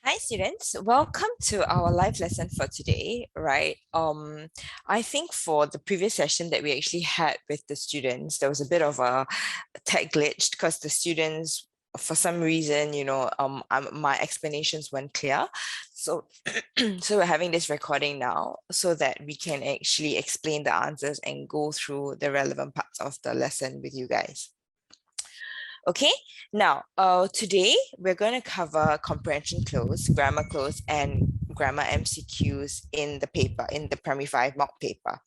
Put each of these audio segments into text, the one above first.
Hi students, welcome to our live lesson for today, right? I think for the previous session that we actually had with the students, there was a bit of a tech glitch because the students, for some reason, my explanations weren't clear. So, so we're having this recording now so that we can actually explain the answers and go through the relevant parts of the lesson with you guys. Okay, now today we're going to cover comprehension cloze, grammar cloze, and grammar MCQs in the paper, in the Primary 5 mock paper,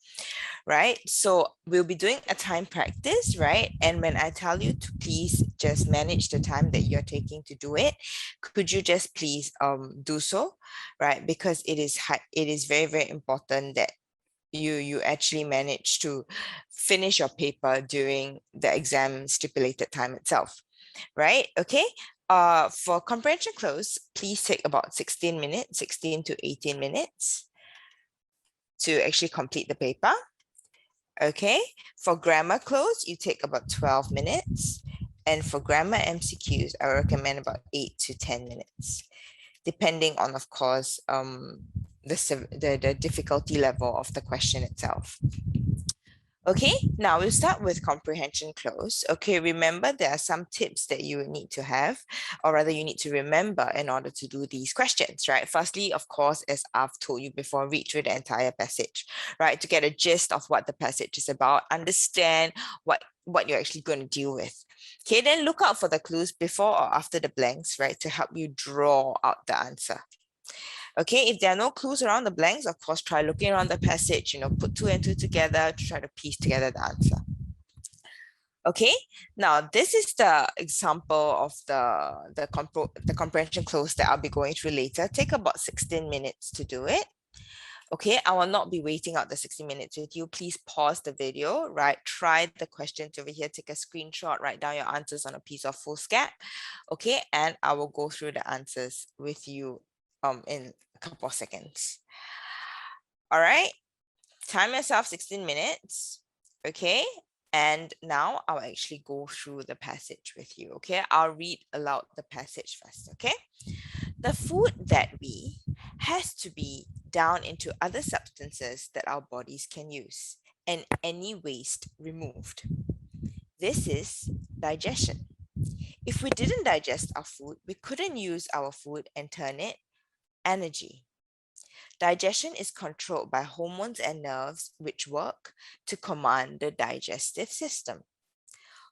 right? So we'll be doing a time practice, right? And when I tell you to please just manage the time that you're taking to do it, could you just please do so, right? Because it is very, very important that you actually manage to finish your paper during the exam stipulated time itself, right? Okay. For comprehension cloze, please take about 16 minutes, 16 to 18 minutes to actually complete the paper. Okay. For grammar cloze, you take about 12 minutes. And for grammar MCQs, I recommend about 8 to 10 minutes, depending on, of course, the difficulty level of the question itself. Okay, now we'll start with comprehension cloze. Okay, remember there are some tips that you need to have, or rather you need to remember in order to do these questions, right? Firstly, of course, as I've told you before, read through the entire passage, right? To get a gist of what the passage is about, understand what you're actually going to deal with. Okay, then look out for the clues before or after the blanks, right? To help you draw out the answer. Okay, if there are no clues around the blanks, of course, try looking around the passage, put 2 and 2 together to try to piece together the answer. Okay, now this is the example of the comprehension cloze that I'll be going through later. Take about 16 minutes to do it. Okay, I will not be waiting out the 60 minutes with you. Please pause the video, right? Try the questions over here, take a screenshot, write down your answers on a piece of foolscap. Okay, and I will go through the answers with you in a couple of seconds. All right, time yourself 16 minutes. Okay, and now I'll actually go through the passage with you. Okay, I'll read aloud the passage first. Okay, the food that we has to be down into other substances that our bodies can use and any waste removed. This is digestion. If we didn't digest our food, we couldn't use our food and turn it energy. Digestion is controlled by hormones and nerves which work to command the digestive system.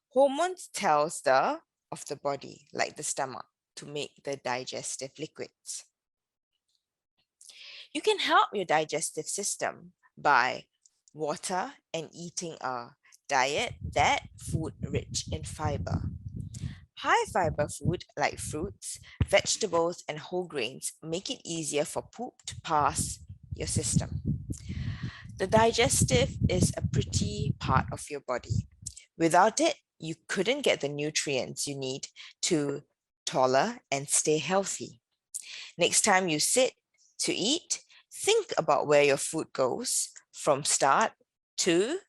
Hormones tells of the body, like the stomach, to make the digestive liquids. You can help your digestive system by water and eating a diet that food rich in fiber. High fiber food like fruits, vegetables, and whole grains make it easier for poop to pass your system. The digestive is a pretty part of your body. Without it, you couldn't get the nutrients you need to taller and stay healthy. Next time you sit to eat, think about where your food goes from start to.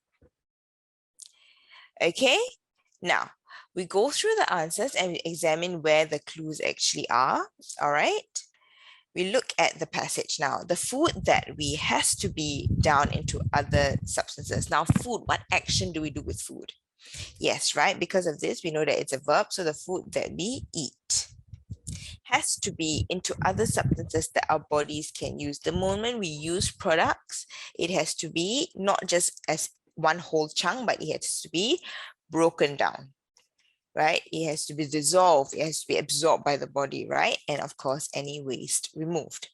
Okay, now we go through the answers and we examine where the clues actually are. All right, we look at the passage now. The food that we has to be down into other substances. Now, food, what action do we do with food? Yes, right, because of this, we know that it's a verb. So the food that we eat has to be into other substances that our bodies can use. The moment we use products, it has to be not just as one whole chunk, but it has to be broken down, right? It has to be dissolved, it has to be absorbed by the body, right? And of course, any waste removed.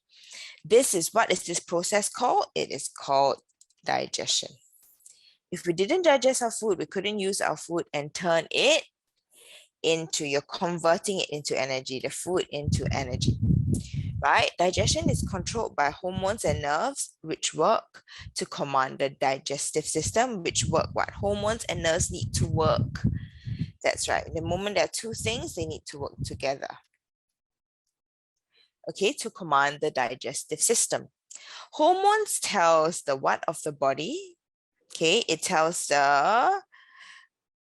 What is this process called? It is called digestion. If we didn't digest our food, we couldn't use our food and turn it into, you're converting it into energy, the food into energy, right? Digestion is controlled by hormones and nerves, which work to command the digestive system, which work what? Hormones and nerves need to work. That's right. The moment there are two things, they need to work together. Okay, to command the digestive system. Hormones tells the what of the body? Okay, it tells the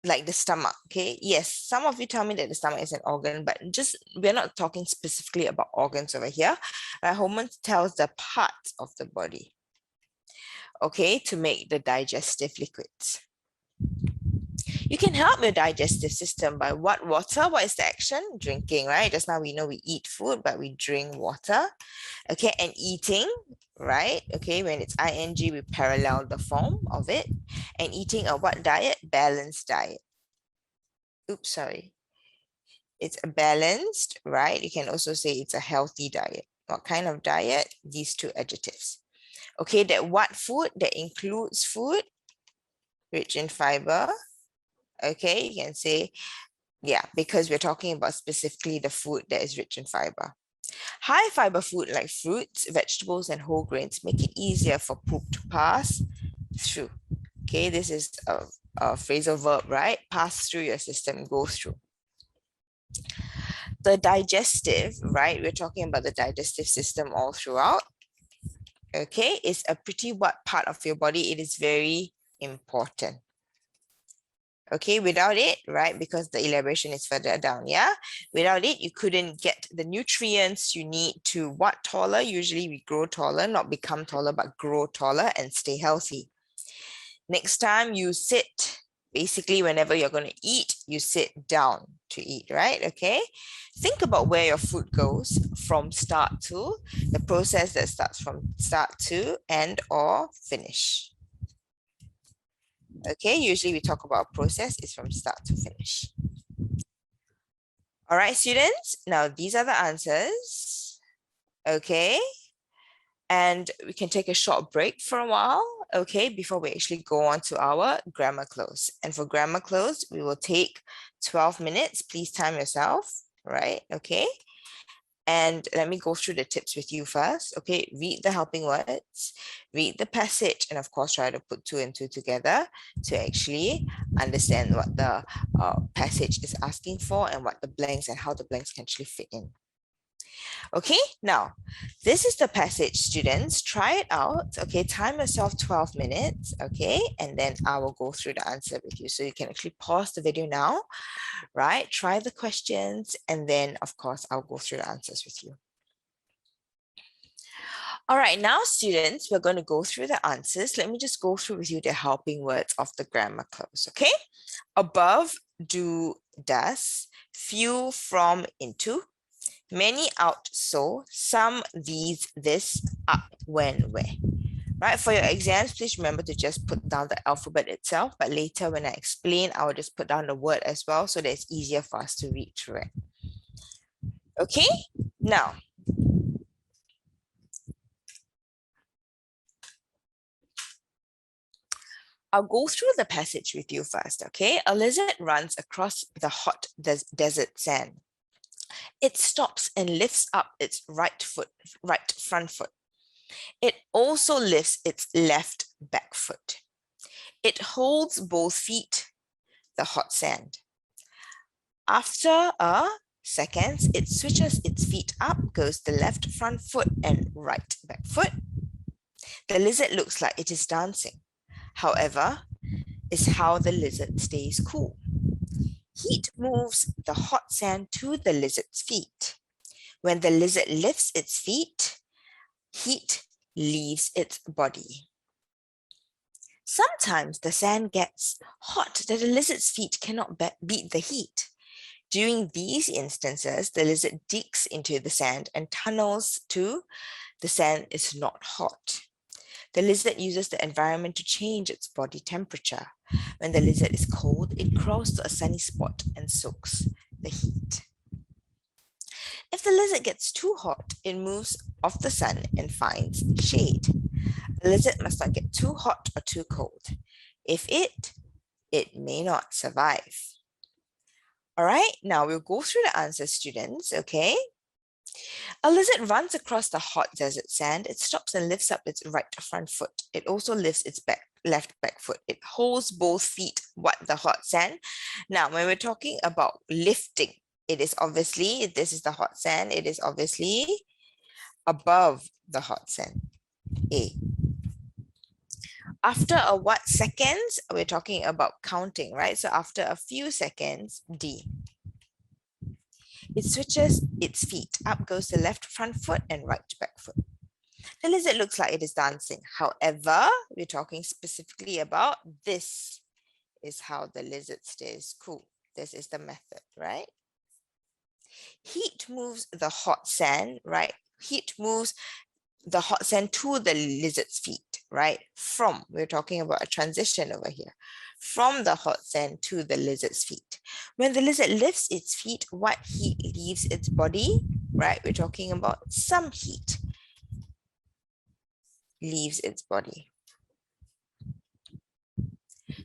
like the stomach, okay? Yes, some of you tell me that the stomach is an organ, but just we're not talking specifically about organs over here. Hormones tells the parts of the body, okay, to make the digestive liquids. You can help your digestive system by what? Water. What is the action? Drinking, right? Just now we know we eat food, but we drink water. Okay, and eating, right? Okay, when it's ing, we parallel the form of it. And eating a what diet? Balanced diet. Oops, sorry. It's a balanced, right? You can also say it's a healthy diet. What kind of diet? These two adjectives. Okay, that what food? That includes food rich in fiber. Okay, you can say, yeah, because we're talking about specifically the food that is rich in fiber. High fiber food like fruits, vegetables, and whole grains make it easier for poop to pass through. Okay, this is a phrasal verb, right? Pass through your system, go through. The digestive, right? We're talking about the digestive system all throughout. Okay, it's a pretty what part of your body? It is very important. Okay, without it, right, because the elaboration is further down, yeah? Without it, you couldn't get the nutrients you need to what taller? Usually we grow taller, not become taller, but grow taller and stay healthy. Next time you sit, basically whenever you're going to eat, you sit down to eat, right? Okay, think about where your food goes from start to, the process that starts from start to end or finish. Okay, usually we talk about process is from start to finish. All right, students, now these are the answers. Okay, and we can take a short break for a while, okay, before we actually go on to our grammar cloze. And for grammar cloze, we will take 12 minutes. Please time yourself, right? Okay. And let me go through the tips with you first. Okay, read the helping words, read the passage, and of course, try to put two and two together to actually understand what the passage is asking for and what the blanks and how the blanks can actually fit in. Okay, now this is the passage, students. Try it out. Okay, time yourself 12 minutes. Okay, and then I will go through the answer with you. So you can actually pause the video now, right? Try the questions, and then of course, I'll go through the answers with you. All right, now students, we're going to go through the answers. Let me just go through with you the helping words of the grammar cloze, okay? Above, do, does, few, from, into, many, out, so, some, these, this, up, when, where. Right, for your exams, please remember to just put down the alphabet itself, but later when I explain, I will just put down the word as well so that it's easier for us to read through it. Okay, now, I'll go through the passage with you first, okay? A lizard runs across the hot desert sand. It stops and lifts up its right front foot. It also lifts its left back foot. It holds both feet, the hot sand. After a second, it switches its feet up, goes the left front foot and right back foot. The lizard looks like it is dancing. However, is how the lizard stays cool. Heat moves the hot sand to the lizard's feet. When the lizard lifts its feet, heat leaves its body. Sometimes the sand gets hot that the lizard's feet cannot beat the heat. During these instances, the lizard digs into the sand and tunnels to the sand is not hot. The lizard uses the environment to change its body temperature. When the lizard is cold, it crawls to a sunny spot and soaks the heat. If the lizard gets too hot, it moves off the sun and finds shade. The lizard must not get too hot or too cold. If it may not survive. All right, now we'll go through the answers, students, okay? A lizard runs across the hot desert sand. It stops and lifts up its right front foot. It also lifts its left back foot. It holds both feet, what, the hot sand. Now, when we're talking about lifting, it is obviously, this is the hot sand, it is obviously above the hot sand, A. After a what seconds? We're talking about counting, right? So after a few seconds, D. It switches its feet. Up goes the left front foot and right back foot. The lizard looks like it is dancing. However, we're talking specifically about this is how the lizard stays cool. This is the method, right? Heat moves the hot sand, right? Heat moves the hot sand to the lizard's feet, right? We're talking about a transition over here, from the hot sand to the lizard's feet. When the lizard lifts its feet, what heat leaves its body, right? We're talking about some heat leaves its body.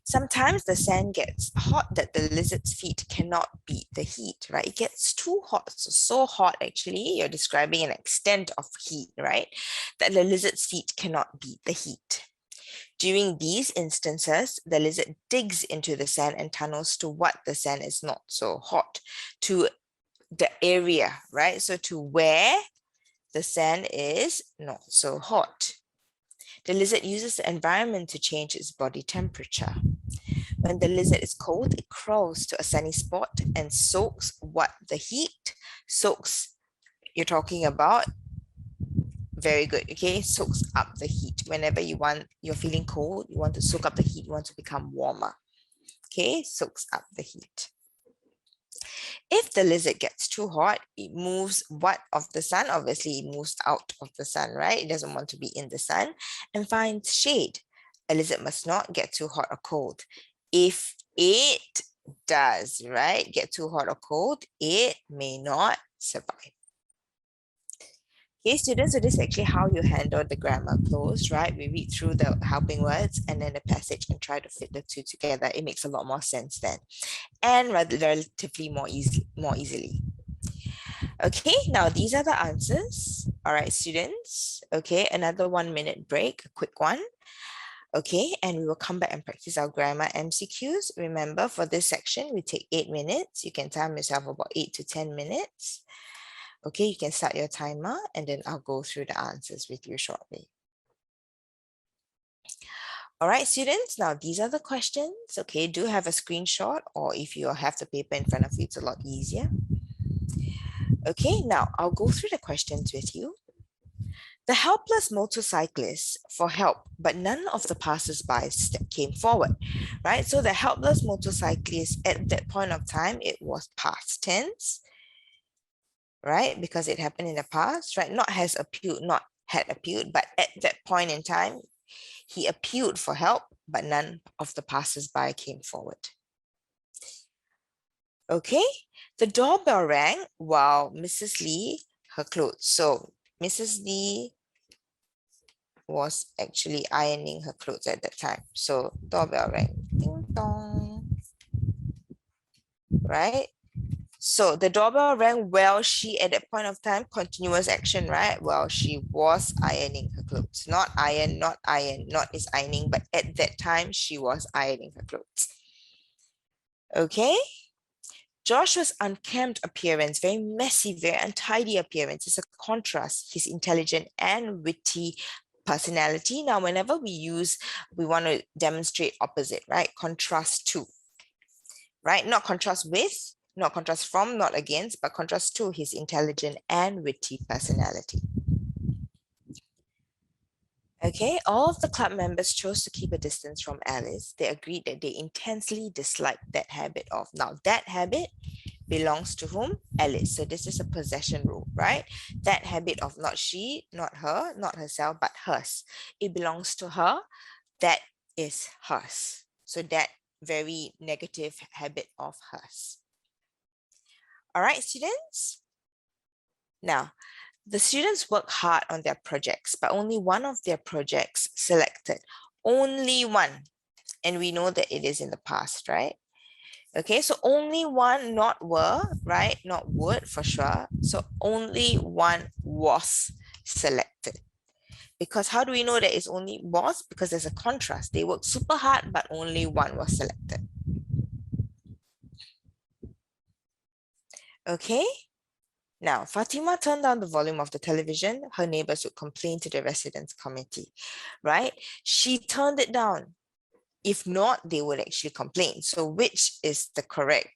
Sometimes the sand gets hot that the lizard's feet cannot beat the heat, right? It gets too hot, so hot actually, you're describing an extent of heat, right? That the lizard's feet cannot beat the heat. During these instances, the lizard digs into the sand and tunnels to what the sand is not so hot, to the area, right? So to where the sand is not so hot. The lizard uses the environment to change its body temperature. When the lizard is cold, it crawls to a sunny spot and soaks what the heat soaks. You're talking about very good. Okay, soaks up the heat. Whenever you're feeling cold, you want to soak up the heat, you want to become warmer. Okay, soaks up the heat. If the lizard gets too hot, it moves what of the sun? Obviously, it moves out of the sun, right? It doesn't want to be in the sun and finds shade. A lizard must not get too hot or cold. If it does, right, get too hot or cold, it may not survive. Okay, students, so this is actually how you handle the grammar cloze, right? We read through the helping words and then the passage and try to fit the two together. It makes a lot more sense then, and relatively more easily. Okay, now these are the answers. All right, students. Okay, another 1 minute break, a quick one. Okay, and we will come back and practice our grammar MCQs. Remember, for this section, we take 8 minutes. You can time yourself about 8 to 10 minutes. Okay, you can start your timer and then I'll go through the answers with you shortly. All right, students, now these are the questions. Okay, do have a screenshot, or if you have the paper in front of you, it's a lot easier. Okay, now I'll go through the questions with you. The helpless motorcyclist for help, but none of the passers-by came forward, right? So the helpless motorcyclist at that point of time, it was past tense, right? Because it happened in the past, right? Not has appealed, not had appealed, but at that point in time, he appealed for help, but none of the passers-by came forward. Okay, the doorbell rang while Mrs. Lee, her clothes. So Mrs. Lee was actually ironing her clothes at that time. So doorbell rang, ding dong, right? So the doorbell rang while she, at that point of time, continuous action, right? While she was ironing her clothes. Not iron, not is ironing, but at that time, she was ironing her clothes. Okay? Joshua's unkempt appearance, very messy, very untidy appearance, is a contrast. His intelligent and witty personality. Now, whenever we want to demonstrate opposite, right? Contrast to, right? Not contrast with, not contrast from, not against, but contrast to his intelligent and witty personality. Okay, all of the club members chose to keep a distance from Alice. They agreed that they intensely disliked that habit of. Now, that habit belongs to whom? Alice. So this is a possession rule, right? That habit of not she, not her, not herself, but hers. It belongs to her. That is hers. So that very negative habit of hers. All right, students? Now, the students work hard on their projects, but only one of their projects selected. Only one. And we know that it is in the past, right? Okay, so only one, not were, right? Not would for sure. So only one was selected. Because how do we know that it's only was? Because there's a contrast. They worked super hard, but only one was selected. Okay. Now, Fatima turned down the volume of the television. Her neighbors would complain to the residents committee, right? She turned it down. If not, they would actually complain. So which is the correct